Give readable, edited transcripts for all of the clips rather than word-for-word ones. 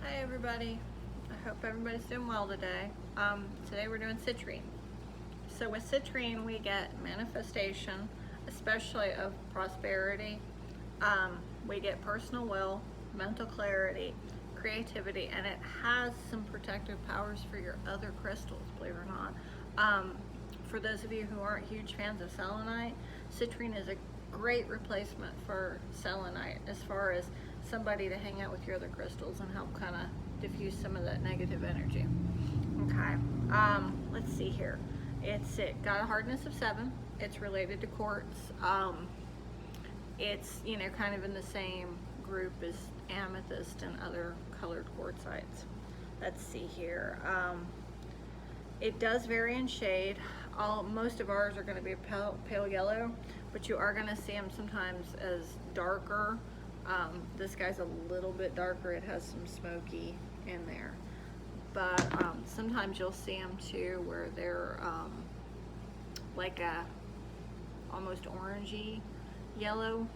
Hi everybody, I hope everybody's doing well today. Today we're doing citrine. So with citrine we get manifestation, especially of prosperity. We get personal will, mental clarity, creativity, and it has some protective powers for your other crystals, believe it or not. For those of you who aren't huge fans of selenite, citrine is a great replacement for selenite as far as somebody to hang out with your other crystals and help kind of diffuse some of that negative energy. Okay, let's see here. It got a hardness of 7. It's related to quartz. It's, you know, kind of in the same group as amethyst and other colored quartzites. Let's see here. It does vary in shade. Most of ours are going to be pale yellow, but you are going to see them sometimes as darker. This guy's a little bit darker. It has some smoky in there, but sometimes you'll see them too where they're like a almost orangey yellow,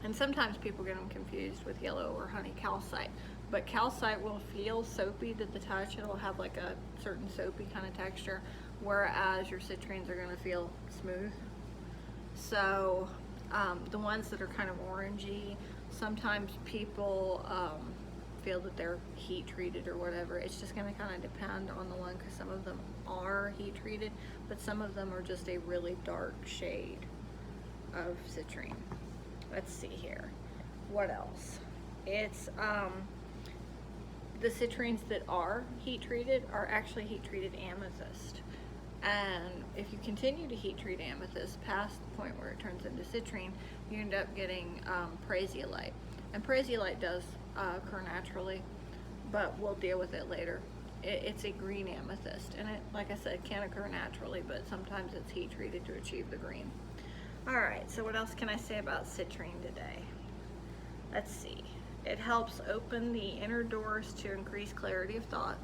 and sometimes people get them confused with yellow or honey calcite. But calcite will feel soapy to the touch. It'll have like a certain soapy kind of texture, whereas your citrines are going to feel smooth. So the ones that are kind of orangey, sometimes people feel that they're heat treated or whatever. It's just going to kind of depend on the one, because some of them are heat treated, but some of them are just a really dark shade of citrine. Let's see here. What else? It's the citrines that are heat treated are actually heat treated amethyst. And if you continue to heat treat amethyst past the point where it turns into citrine, you end up getting prasiolite. And prasiolite does occur naturally, but we'll deal with it later. It's a green amethyst, and it, like I said, can occur naturally, but sometimes it's heat treated to achieve the green. All right, so what else can I say about citrine today? Let's see. It helps open the inner doors to increase clarity of thought.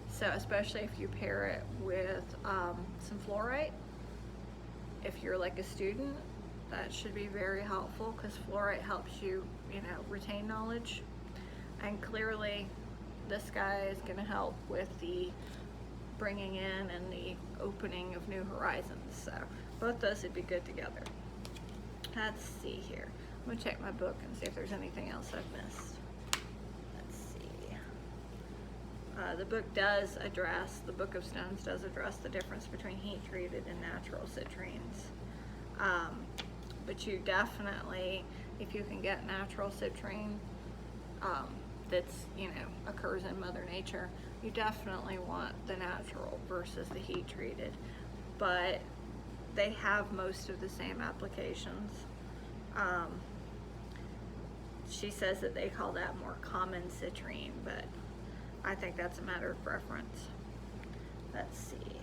So especially if you pair it with some fluorite. If you're like a student, that should be very helpful, because fluorite helps you, retain knowledge. And clearly this guy is going to help with the bringing in and the opening of new horizons. So both those would be good together. Let's see here. I'm going to check my book and see if there's anything else I've missed. The Book of Stones does address the difference between heat treated and natural citrines. But you definitely, if you can get natural citrine that's, occurs in Mother Nature, you definitely want the natural versus the heat treated. But they have most of the same applications. She says that they call that more common citrine, but I think that's a matter of preference. Let's see.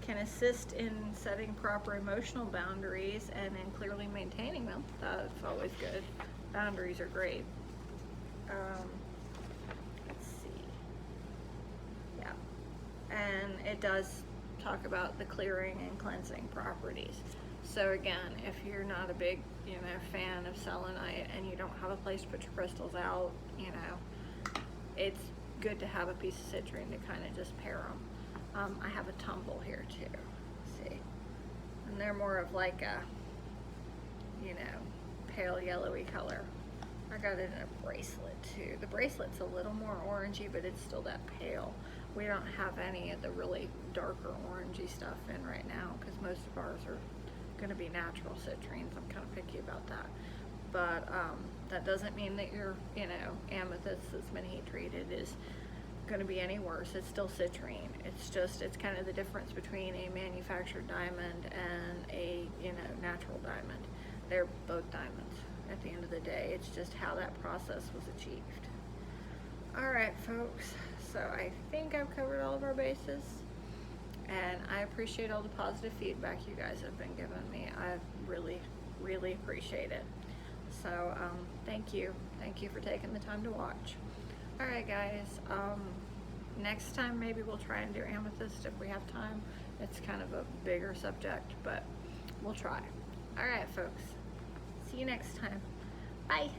Can assist in setting proper emotional boundaries and in clearly maintaining them. That's always good. Boundaries are great. Let's see. Yeah. And it does talk about the clearing and cleansing properties. So again, if you're not a big, fan of selenite and you don't have a place to put your crystals out, it's good to have a piece of citrine to kind of just pair them. I have a tumble here too, see? And they're more of like a, pale yellowy color. I got it in a bracelet too. The bracelet's a little more orangey, but it's still that pale. We don't have any of the really darker orangey stuff in right now, because most of ours are going to be natural citrines. I'm kind of picky about that. But that doesn't mean that your, amethyst that's been heat treated is going to be any worse. It's still citrine. It's kind of the difference between a manufactured diamond and a, natural diamond. They're both diamonds at the end of the day. It's just how that process was achieved. All right, folks. So I think I've covered all of our bases. And I appreciate all the positive feedback you guys have been giving me. I really, really appreciate it. So thank you. Thank you for taking the time to watch. All right, guys. Next time maybe we'll try and do amethyst if we have time. It's kind of a bigger subject, but we'll try. All right, folks. See you next time. Bye.